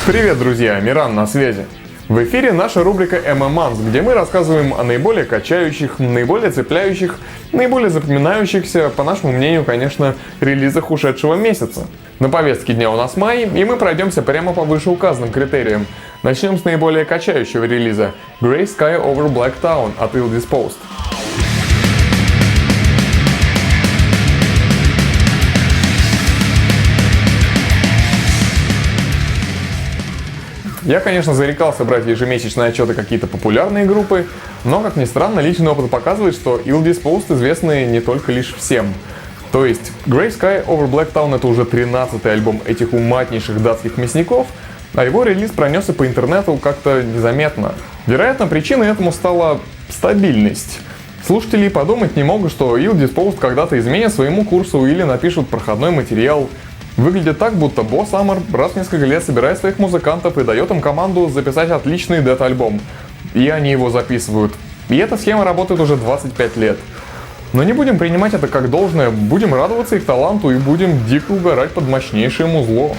Привет, друзья! Миран на связи. В эфире наша рубрика MM-Month, где мы рассказываем о наиболее качающих, наиболее цепляющих, наиболее запоминающихся, по нашему мнению, конечно, релизах ушедшего месяца. На повестке дня у нас май, и мы пройдемся прямо по вышеуказанным критериям. Начнем с наиболее качающего релиза Grey Sky Over Black Town от Ill Disposed. Я, конечно, зарекался брать ежемесячные отчеты какие-то популярные группы, но, как ни странно, личный опыт показывает, что Ill Disposed известны не только лишь всем. То есть, Grey Sky Over Black Town — это уже 13-й альбом этих уматнейших датских мясников, а его релиз пронесся по интернету как-то незаметно. Вероятно, причиной этому стала стабильность. Слушатели подумать не могут, что Ill Disposed когда-то изменят своему курсу или напишут проходной материал. Выглядит так, будто Бо Саммер раз в несколько лет собирает своих музыкантов и дает им команду записать отличный дэт-альбом. И они его записывают. И эта схема работает уже 25 лет. Но не будем принимать это как должное, будем радоваться их таланту и будем дико угорать под мощнейшее музло.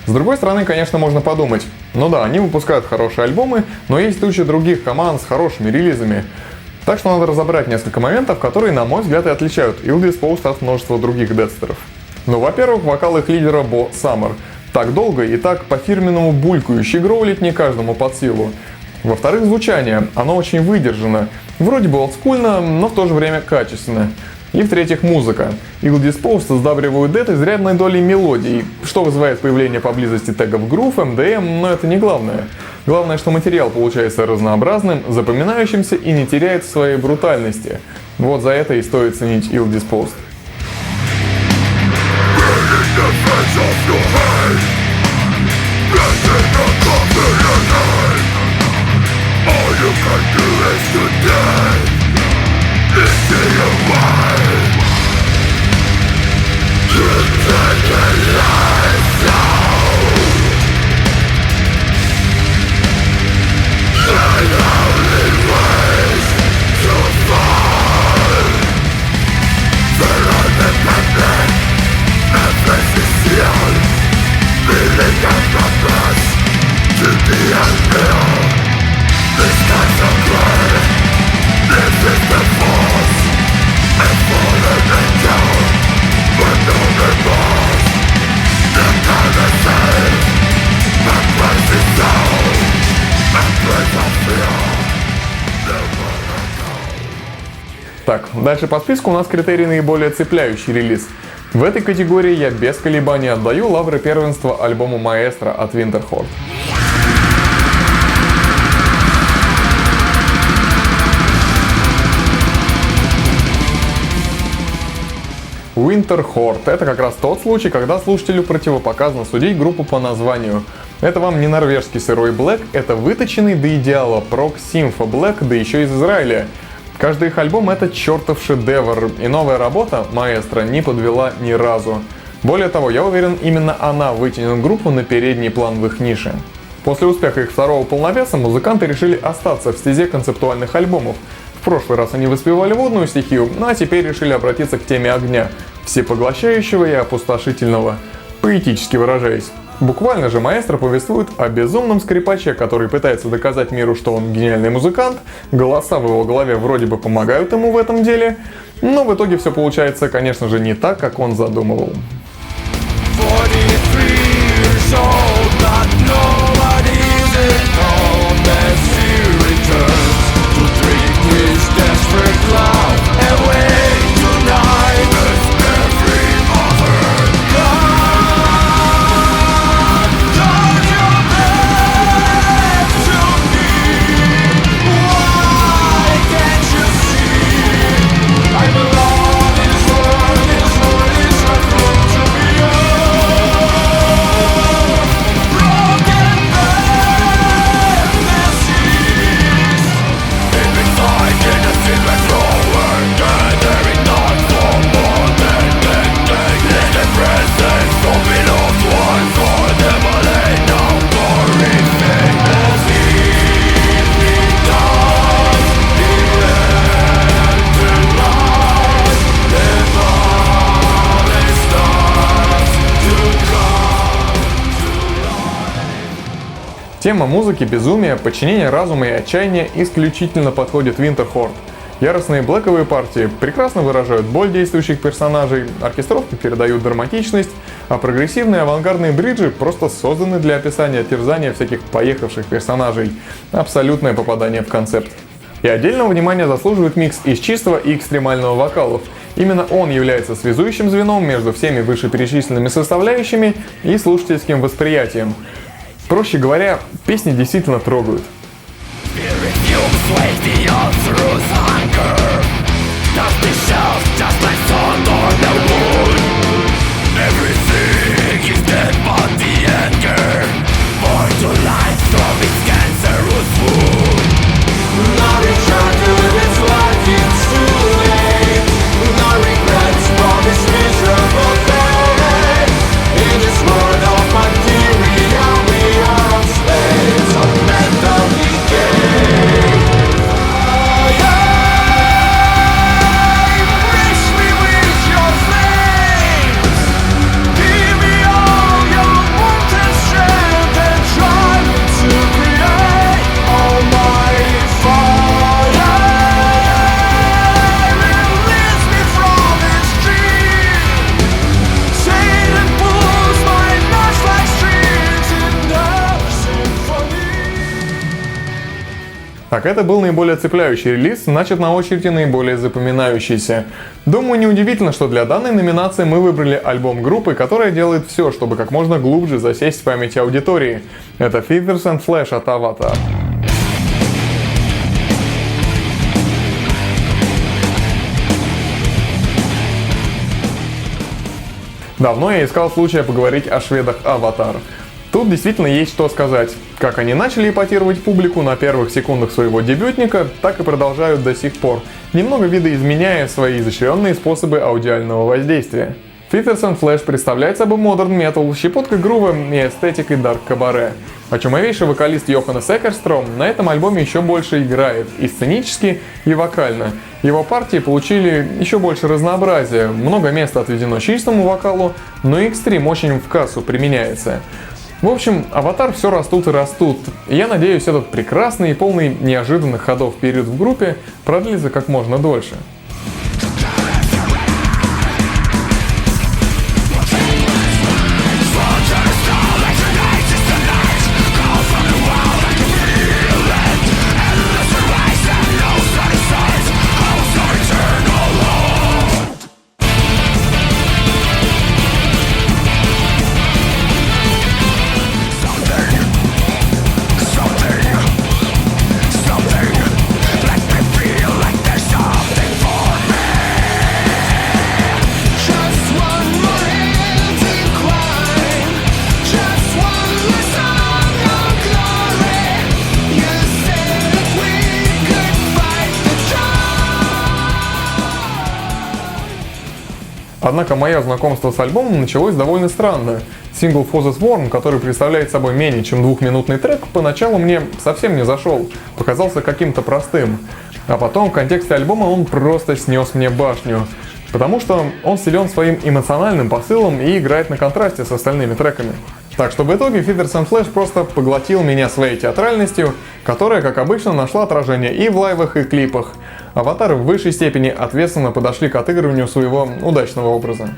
С другой стороны, конечно, можно подумать, ну да, они выпускают хорошие альбомы, но есть туча других команд с хорошими релизами. Так что надо разобрать несколько моментов, которые, на мой взгляд, и отличают Ill Disposed от множества других дедстеров. Ну, во-первых, вокал их лидера Бо Саммер. Так долго и так по-фирменному булькающий гроулить не каждому под силу. Во-вторых, звучание. Оно очень выдержано. Вроде бы олдскульно, но в то же время качественно. И в-третьих, музыка. Ill Disposed сдабривают дэт изрядной долей мелодий, что вызывает появление поблизости тегов Groove, MDM, но это не главное. Главное, что материал получается разнообразным, запоминающимся и не теряет своей брутальности. Вот за это и стоит ценить Ill Disposed. Так, дальше по списку у нас критерий наиболее цепляющий релиз. В этой категории я без колебаний отдаю лавры первенства альбому Маэстро от Winterhorde. Winterhorde — это как раз тот случай, когда слушателю противопоказано судить группу по названию. Это вам не норвежский сырой блэк, это выточенный до идеала прог-симфо блэк, да еще из Израиля. Каждый их альбом — это чертов шедевр, и новая работа Маэстро не подвела ни разу. Более того, я уверен, именно она вытянет группу на передний план в их нише. После успеха их второго полновеса музыканты решили остаться в стезе концептуальных альбомов. В прошлый раз они воспевали водную стихию, ну а теперь решили обратиться к теме огня, всепоглощающего и опустошительного, поэтически выражаясь. Буквально же Маэстро повествует о безумном скрипаче, который пытается доказать миру, что он гениальный музыкант, голоса в его голове вроде бы помогают ему в этом деле, но в итоге все получается, конечно же, не так, как он задумывал. Тема музыки, безумия, подчинения разума и отчаяния исключительно подходит Winterhorde. Яростные блэковые партии прекрасно выражают боль действующих персонажей, оркестровки передают драматичность, а прогрессивные авангардные бриджи просто созданы для описания терзания всяких поехавших персонажей. Абсолютное попадание в концепт. И отдельного внимания заслуживает микс из чистого и экстремального вокалов. Именно он является связующим звеном между всеми вышеперечисленными составляющими и слушательским восприятием. Проще говоря, песни действительно трогают. Так, это был наиболее цепляющий релиз, значит на очереди наиболее запоминающийся. Думаю, неудивительно, что для данной номинации мы выбрали альбом группы, которая делает все, чтобы как можно глубже засесть в памяти аудитории. Это Feathers and Flesh от Avatar. Давно я искал случая поговорить о шведах Avatar. Тут действительно есть что сказать. Как они начали эпатировать публику на первых секундах своего дебютника, так и продолжают до сих пор, немного видоизменяя свои изощренные способы аудиального воздействия. Feathers and Flesh представляет собой модерн метал, щепоткой грува и эстетикой дарк кабаре. А чумовейший вокалист Йоханнес Экерстром на этом альбоме еще больше играет, и сценически, и вокально. Его партии получили еще больше разнообразия, много места отведено чистому вокалу, но и экстрим очень в кассу применяется. В общем, Аватар все растут и растут, и я надеюсь, этот прекрасный и полный неожиданных ходов период в группе продлится как можно дольше. Однако мое знакомство с альбомом началось довольно странно. Сингл For This Worm, который представляет собой менее чем двухминутный трек, поначалу мне совсем не зашел, показался каким-то простым. А потом в контексте альбома он просто снес мне башню. Потому что он силен своим эмоциональным посылом и играет на контрасте с остальными треками. Так что в итоге Feathers and Flesh просто поглотил меня своей театральностью, которая, как обычно, нашла отражение и в лайвах, и клипах. Аватары в высшей степени ответственно подошли к отыгрыванию своего удачного образа.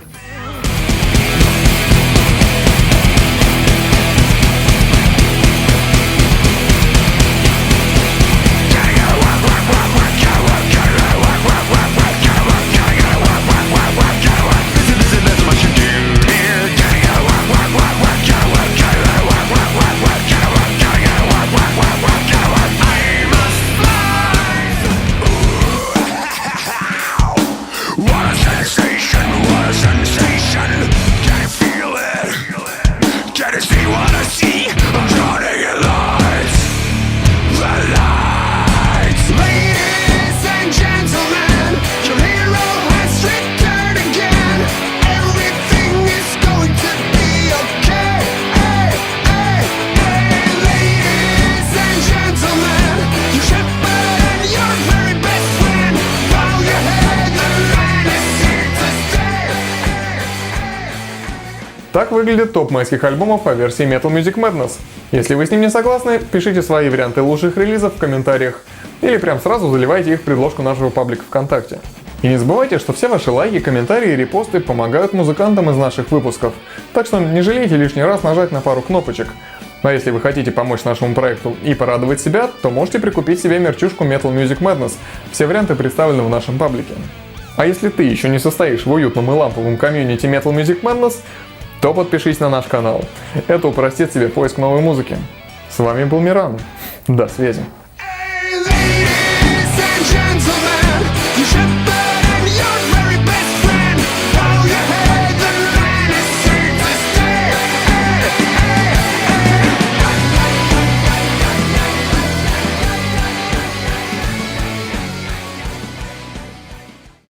What a sensation, what a sensation. Так выглядит топ майских альбомов по версии Metal Music Madness. Если вы с ним не согласны, пишите свои варианты лучших релизов в комментариях или прям сразу заливайте их в предложку нашего паблика ВКонтакте. И не забывайте, что все ваши лайки, комментарии и репосты помогают музыкантам из наших выпусков, так что не жалейте лишний раз нажать на пару кнопочек. А если вы хотите помочь нашему проекту и порадовать себя, то можете прикупить себе мерчушку Metal Music Madness. Все варианты представлены в нашем паблике. А если ты еще не состоишь в уютном и ламповом комьюнити Metal Music Madness, то подпишись на наш канал. Это упростит тебе поиск новой музыки. С вами был Миран. До связи.